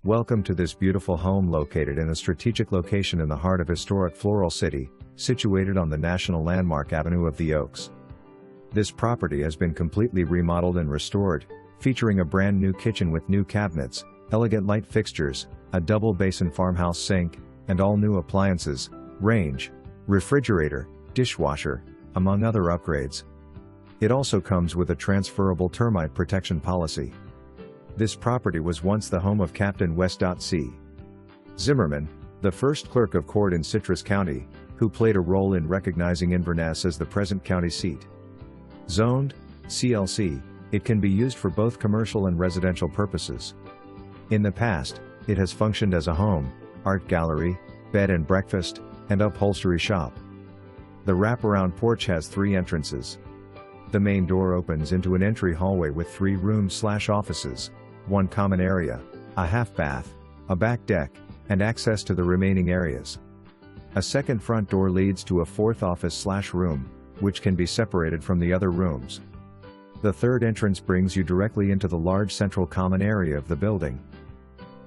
Welcome to this beautiful home located in a strategic location in the heart of historic Floral City, situated on the national landmark Avenue of the Oaks. This property has been completely remodeled and restored, featuring a brand new kitchen with new cabinets, elegant light fixtures, a double basin farmhouse sink, and all new appliances, range, refrigerator, dishwasher, among other upgrades. It also comes with a transferable termite protection policy. This property was once the home of Capt and West.C. Zimmerman, the first Clerk of Court in Citrus County, who played a role in recognizing Inverness as the present county seat. Zoned CLC, it can be used for both commercial and residential purposes. In the past, it has functioned as a home, art gallery, bed and breakfast, and upholstery shop. The wraparound porch has 3 entrances. The main door opens into an entry hallway with 3 rooms/offices, 1 common area, a half bath, a back deck, and access to the remaining areas. A second front door leads to a 4th office/room, which can be separated from the other rooms. The third entrance brings you directly into the large central common area of the building.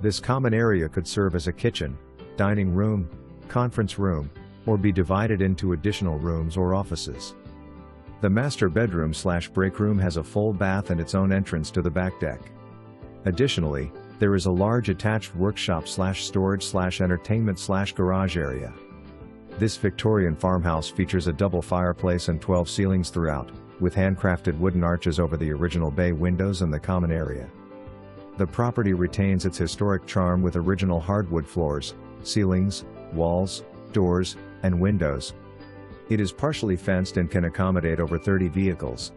This common area could serve as a kitchen, dining room, conference room, or be divided into additional rooms or offices. The master bedroom/breakroom has a full bath and its own entrance to the back deck. Additionally, there is a large attached workshop/storage/entertainment/garage area. This Victorian farmhouse features a double fireplace and 12 ceilings throughout, with handcrafted wooden arches over the original bay windows and the common area. The property retains its historic charm with original hardwood floors, ceilings, walls, doors, and windows. It is partially fenced and can accommodate over 30 vehicles.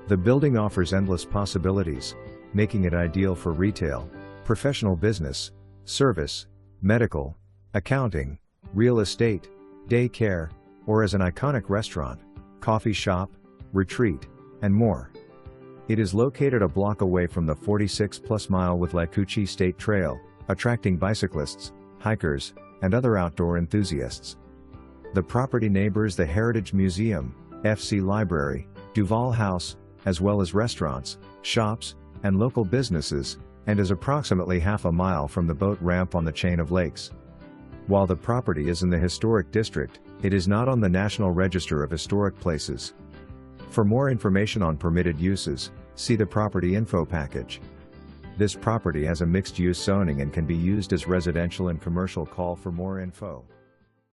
The building offers endless possibilities, making it ideal for retail, professional business, service, medical, accounting, real estate, daycare, or as an iconic restaurant, coffee shop, retreat, and more. It is located a block away from the 46-plus-mile Withlacoochee State Trail, attracting bicyclists, hikers, and other outdoor enthusiasts. The property neighbors the Heritage Museum, FC Library, Duval House, as well as restaurants, shops, and local businesses, and is approximately half a mile from the boat ramp on the chain of lakes. While the property is in the historic district, it is not on the National Register of Historic Places. For more information on permitted uses, see the property info package. This property has a mixed-use zoning and can be used as residential and commercial. Call for more info.